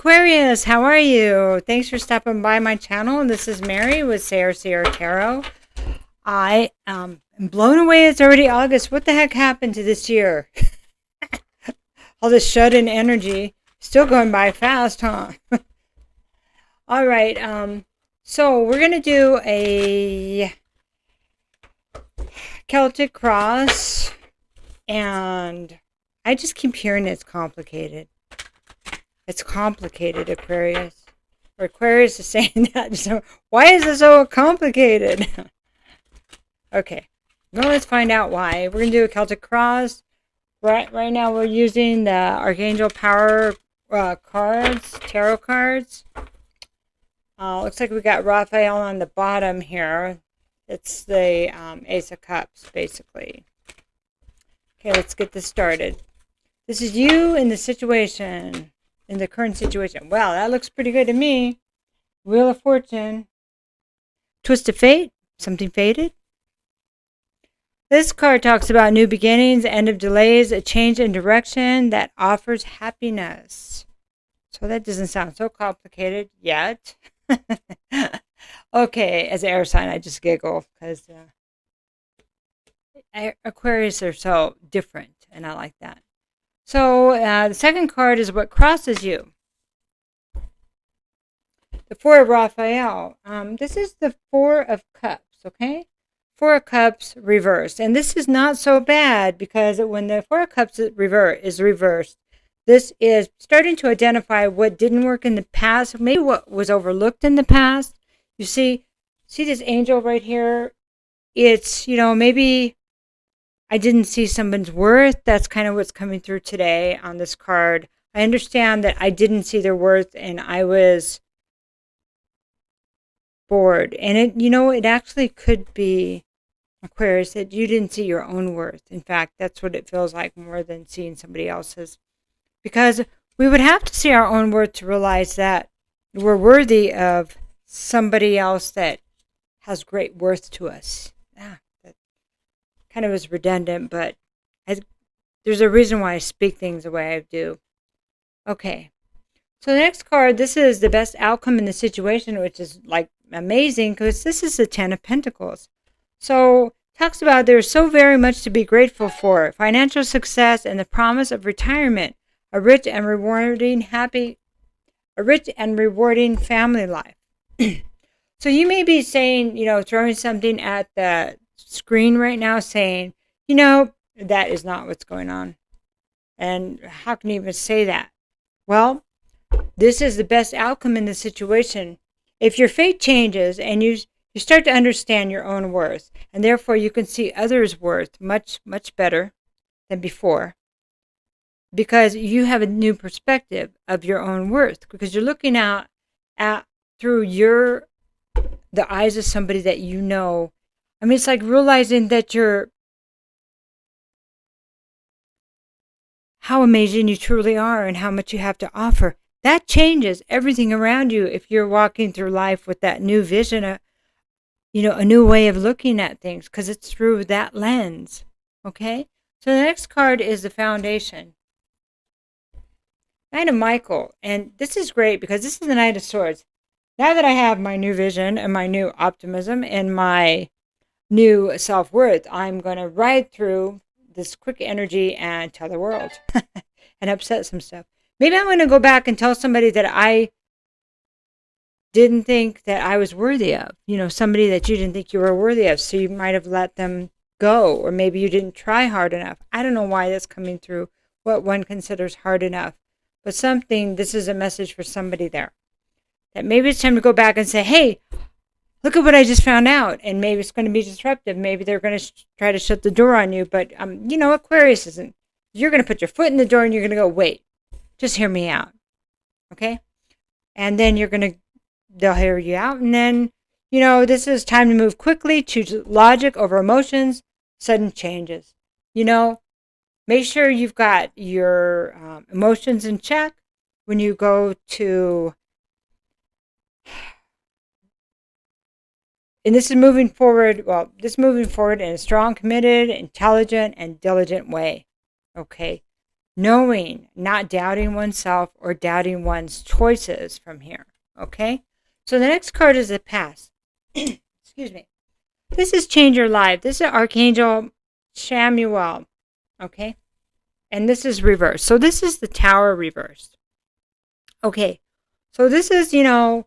Aquarius, how are you? Thanks for stopping by my channel. This is Mary with Sayre Tarot. I am blown away. It's already August. What the heck happened to this year? All this shut-in energy. Still going by fast, huh? All right. So we're going to do a Celtic cross. And I just keep hearing it's complicated. It's complicated, Aquarius. Or Aquarius is saying that. So why is it so complicated? Okay. Well, let's find out why. We're going to do a Celtic cross. Right now we're using the Archangel Power cards, tarot cards. Looks like we got Raphael on the bottom here. It's the Ace of Cups, basically. Okay, let's get this started. This is you in the situation. In the current situation. Wow, that looks pretty good to me. Wheel of Fortune. Twist of Fate. Something fated. This card talks about new beginnings, end of delays, a change in direction that offers happiness. So that doesn't sound so complicated yet. Okay, as an air sign, I just giggle because Aquarius are so different, and I like that. So the second card is what crosses you. The Four of Raphael. This is the Four of Cups, okay? Four of Cups reversed. And this is not so bad because when the Four of Cups is reversed, this is starting to identify what didn't work in the past, maybe what was overlooked in the past. You see this angel right here? It's, maybe I didn't see someone's worth. That's kind of what's coming through today on this card. I understand that I didn't see their worth and I was bored. And it actually could be, Aquarius, that you didn't see your own worth. In fact, that's what it feels like more than seeing somebody else's. Because we would have to see our own worth to realize that we're worthy of somebody else that has great worth to us. Kind of is redundant, but there's a reason why I speak things the way I do. Okay. So the next card, this is the best outcome in the situation, which is like amazing because this is the Ten of Pentacles. So talks about there's so very much to be grateful for. Financial success and the promise of retirement. A rich and rewarding family life. So you may be saying, throwing something at the screen right now saying, that is not what's going on. And how can you even say that? Well, this is the best outcome in the situation. If your fate changes and you start to understand your own worth, and therefore you can see others' worth much, much better than before, because you have a new perspective of your own worth, because you're looking out at through the eyes of somebody that you know. I mean, it's like realizing that how amazing you truly are and how much you have to offer. That changes everything around you if you're walking through life with that new vision, a new way of looking at things, because it's through that lens. Okay? So the next card is the Foundation. Knight of Michael. And this is great because this is the Knight of Swords. Now that I have my new vision and my new optimism and my new self-worth, I'm going to ride through this quick energy and tell the world and upset some stuff. Maybe I'm going to go back and tell somebody that I didn't think that I was worthy of, somebody that you didn't think you were worthy of. So you might have let them go, or maybe you didn't try hard enough. I don't know why that's coming through, what one considers hard enough, but this is a message for somebody there, that maybe it's time to go back and say, hey, look at what I just found out. And maybe it's going to be disruptive. Maybe they're going to try to shut the door on you. But, Aquarius isn't. You're going to put your foot in the door and you're going to go, wait, just hear me out. Okay? And then they'll hear you out. And then, this is time to move quickly, choose logic over emotions, sudden changes. Make sure you've got your emotions in check when you go to... And this is moving forward in a strong, committed, intelligent, and diligent way. Okay. knowing, not doubting oneself or doubting one's choices from here. Okay? So the next card is the past. Excuse me. This is change your life. This is Archangel Shamuel. Okay? And this is reversed. So this is the Tower reversed. Okay. So this is, the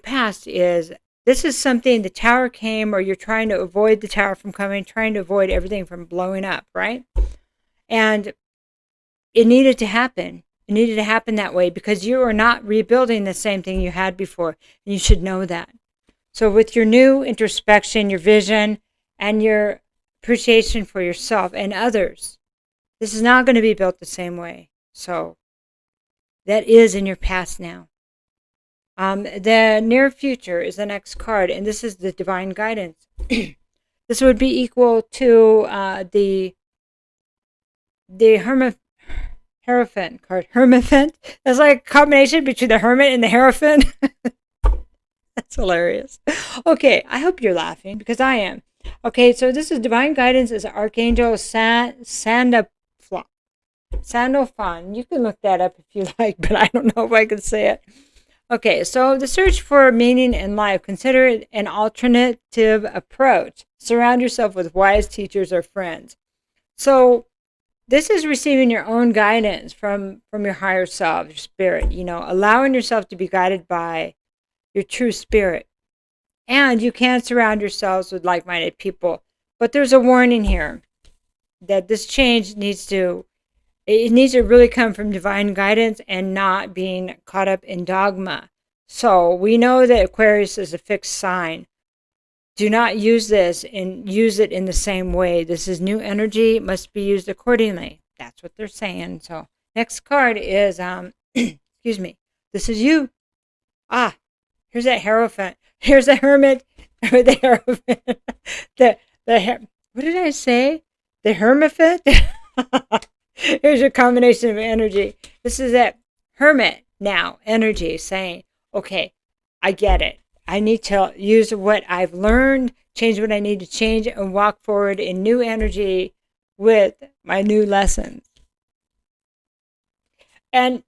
past is, this is something, the tower came, or you're trying to avoid the tower from coming, trying to avoid everything from blowing up, right? And it needed to happen. It needed to happen that way because you are not rebuilding the same thing you had before. And you should know that. So with your new introspection, your vision, and your appreciation for yourself and others, this is not going to be built the same way. So that is in your past now. The near future is the next card, and this is the divine guidance. This would be equal to the Hierophant card. Hermaphroditic. That's like a combination between the hermit and the Hierophant. That's hilarious. Okay, I hope you're laughing because I am. Okay, so this is divine guidance is Archangel Sandalphon. You can look that up if you like, but I don't know if I can say it. Okay, so the search for meaning in life, consider it an alternative approach. Surround yourself with wise teachers or friends. So this is receiving your own guidance from your higher self, your spirit, allowing yourself to be guided by your true spirit. And you can surround yourselves with like-minded people. But there's a warning here that this change needs to really come from divine guidance and not being caught up in dogma. So we know that Aquarius is a fixed sign. Do not use this and use it in the same way. This is new energy, must be used accordingly. That's what they're saying. So next card is, excuse me, this is you. Here's that Hierophant. Here's the Hermit. The Hierophant. What did I say? The Hermaphroditic? Here's your combination of energy. This is that Hermit now energy saying, okay, I get it. I need to use what I've learned, change what I need to change, and walk forward in new energy with my new lessons. And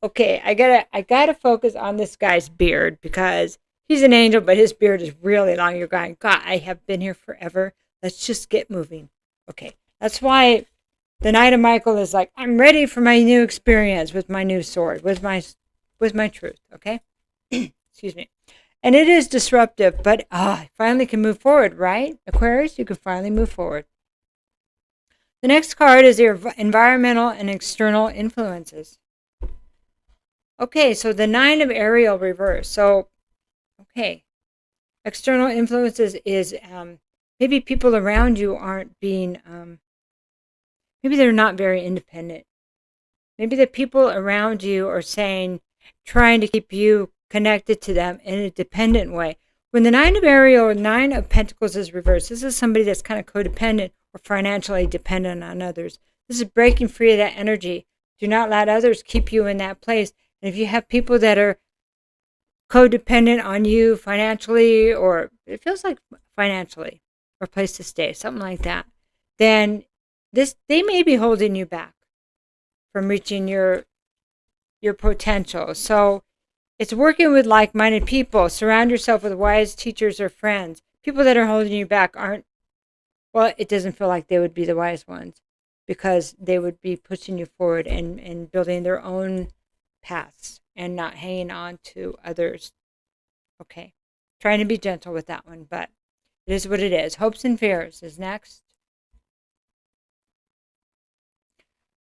okay, I gotta focus on this guy's beard because he's an angel, but his beard is really long. You're going, God, I have been here forever. Let's just get moving. Okay, that's why the Knight of Michael is like, I'm ready for my new experience with my new sword, with my truth. Okay, excuse me. And it is disruptive, but I finally can move forward, right? Aquarius, you can finally move forward. The next card is your environmental and external influences. Okay, so the Nine of Ariel reverse. So, okay, external influences is maybe people around you aren't being, maybe they're not very independent. Maybe the people around you are trying to keep you connected to them in a dependent way. When the Nine of Ariel or Nine of Pentacles is reversed, this is somebody that's kind of codependent or financially dependent on others. This is breaking free of that energy. Do not let others keep you in that place. And if you have people that are codependent on you financially, or it feels like financially, or place to stay, something like that, then they may be holding you back from reaching your potential. So it's working with like-minded people. Surround yourself with wise teachers or friends. People that are holding you back it doesn't feel like they would be the wise ones because they would be pushing you forward and building their own paths and not hanging on to others. Okay. Trying to be gentle with that one, but it is what it is. Hopes and fears is next.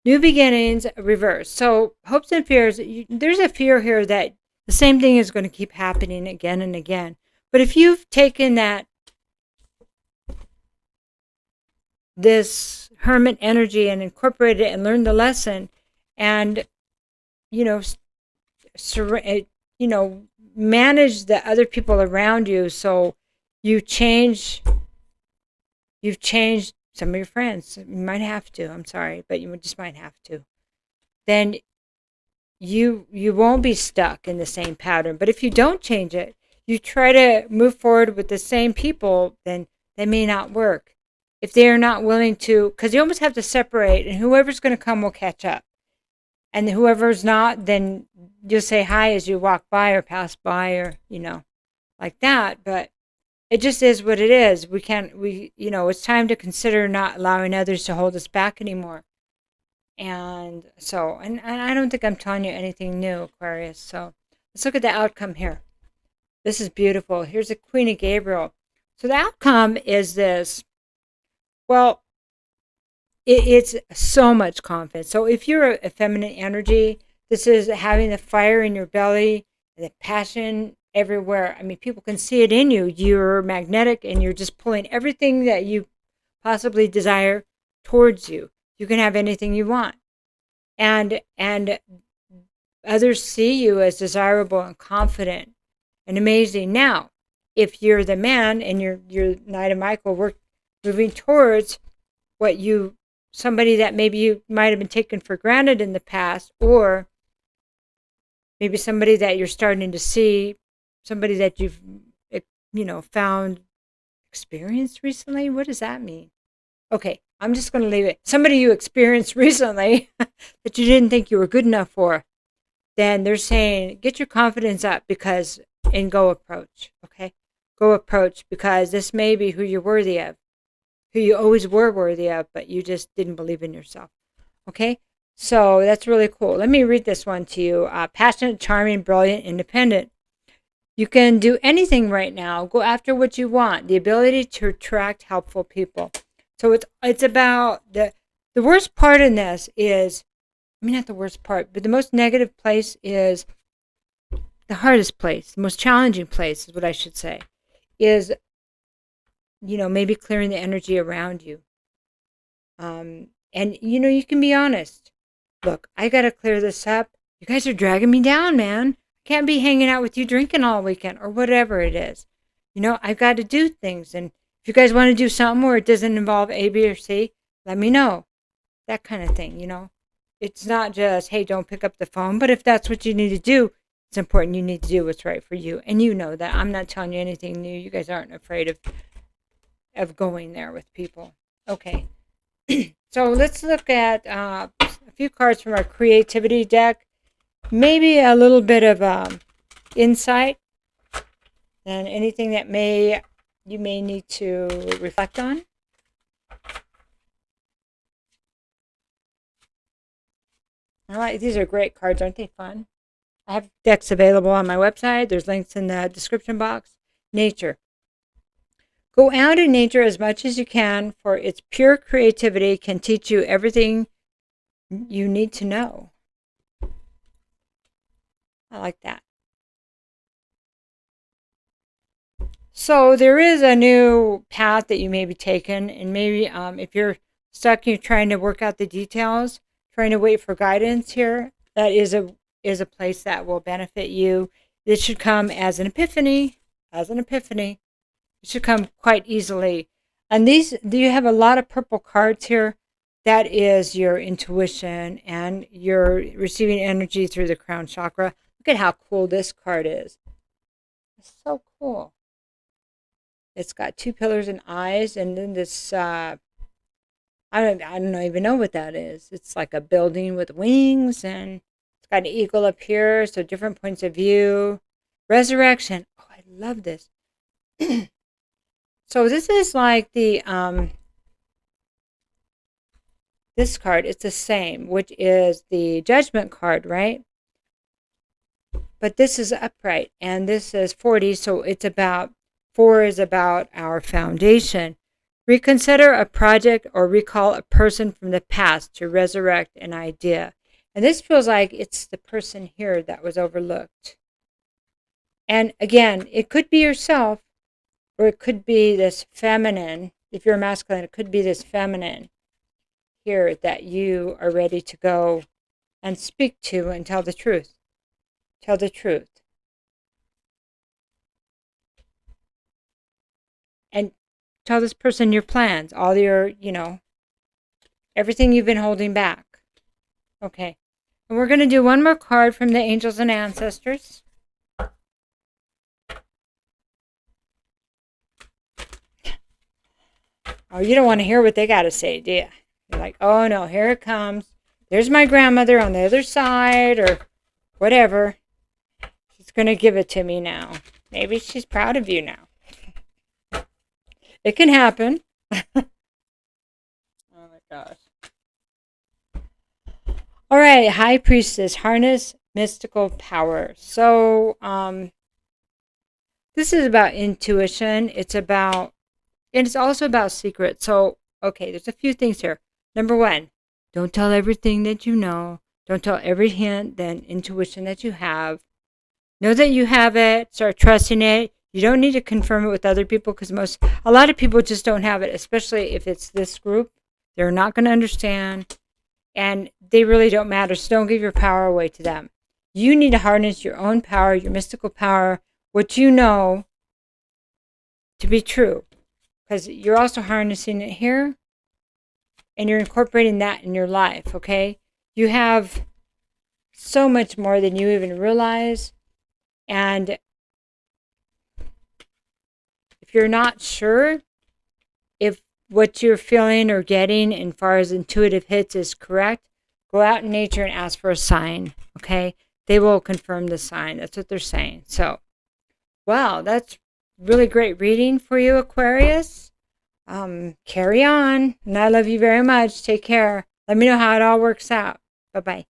New beginnings, reverse. So hopes and fears, there's a fear here that the same thing is going to keep happening again and again. But if you've taken this hermit energy and incorporated it and learned the lesson and, manage the other people around you, so you've changed some of your friends. You might have to, I'm sorry, but you just might have to. Then you won't be stuck in the same pattern. But if you don't change it, you try to move forward with the same people, then they may not work. if they are not willing to, because you almost have to separate, and whoever's going to come will catch up. And whoever's not, then you'll say hi as you walk by or pass by or, like that. But it just is what it is. It's time to consider not allowing others to hold us back anymore. And so, and I don't think I'm telling you anything new, Aquarius. So let's look at the outcome here. This is beautiful. Here's the Queen of Gabriel. So the outcome is this. Well, it's so much confidence. So if you're a feminine energy, this is having the fire in your belly, the passion everywhere. I mean, people can see it in you. You're magnetic and you're just pulling everything that you possibly desire towards you. You can have anything you want. And others see you as desirable and confident and amazing. Now, if you're the man and you're Knight of Michael, moving towards somebody that maybe you might have been taken for granted in the past, or maybe somebody that you're starting to see, somebody that you've, found, experienced recently. What does that mean? Okay, I'm just going to leave it. Somebody you experienced recently that you didn't think you were good enough for, then they're saying, get your confidence up and go approach, okay? Go approach, because this may be who you're worthy of, who you always were worthy of, but you just didn't believe in yourself. Okay? So that's really cool. Let me read this one to you. Passionate, charming, brilliant, independent. You can do anything right now. Go after what you want. The ability to attract helpful people. So it's about the worst part in this is, not the worst part, but the most negative place is the hardest place, the most challenging place is what I should say, is maybe clearing the energy around you. And, you can be honest. Look, I got to clear this up. You guys are dragging me down, man. I can't be hanging out with you drinking all weekend or whatever it is. I've got to do things. And if you guys want to do something where it doesn't involve A, B, or C, let me know. That kind of thing, It's not just, hey, don't pick up the phone. But if that's what you need to do, it's important. You need to do what's right for you. And you know that. I'm not telling you anything new. You guys aren't afraid of going there with people. Okay. So let's look at a few cards from our creativity deck. Maybe a little bit of insight and anything that you may need to reflect on. All right, these are great cards, aren't they fun? I have decks available on my website. There's links in the description box. Nature. Go out in nature as much as you can, for its pure creativity can teach you everything you need to know. I like that. So there is a new path that you may be taking, and maybe if you're stuck, you're trying to work out the details, trying to wait for guidance here, that is a place that will benefit you. This should come as an epiphany. It should come quite easily. And you have a lot of purple cards here. That is your intuition, and you're receiving energy through the crown chakra. Look at how cool this card is. It's so cool. It's got two pillars and eyes, and then this, I don't even know what that is. It's like a building with wings, and it's got an eagle up here, so different points of view. Resurrection. Oh, I love this. So this is like the, this card, it's the same, which is the Judgment card, right? But this is upright, and this is 40, so it's about, 4 is about our foundation. Reconsider a project or recall a person from the past to resurrect an idea. And this feels like it's the person here that was overlooked. And again, it could be yourself, or it could be this feminine. If you're masculine, it could be this feminine here that you are ready to go and speak to and tell the truth. Tell the truth. And tell this person your plans, all your, everything you've been holding back. Okay. And we're going to do one more card from the angels and ancestors. Oh, you don't want to hear what they got to say, do you? You're like, oh no, here it comes. There's my grandmother on the other side, or whatever. She's going to give it to me now. Maybe she's proud of you now. It can happen. Oh my gosh. All right, High Priestess, harness mystical power. So, this is about intuition. And it's also about secrets. So, okay, there's a few things here. Number one, don't tell everything that you know. Don't tell every hint, then intuition that you have. Know that you have it. Start trusting it. You don't need to confirm it with other people because a lot of people just don't have it, especially if it's this group. They're not going to understand, and they really don't matter. So don't give your power away to them. You need to harness your own power, your mystical power, what you know to be true, because you're also harnessing it here, and you're incorporating that in your life. Okay, you have so much more than you even realize, and if you're not sure if what you're feeling or getting as far as intuitive hits is correct, go out in nature and ask for a sign, okay? They will confirm the sign. That's what they're saying. So, wow, that's really great reading for you, Aquarius. Carry on. And I love you very much. Take care. Let me know how it all works out. Bye-bye.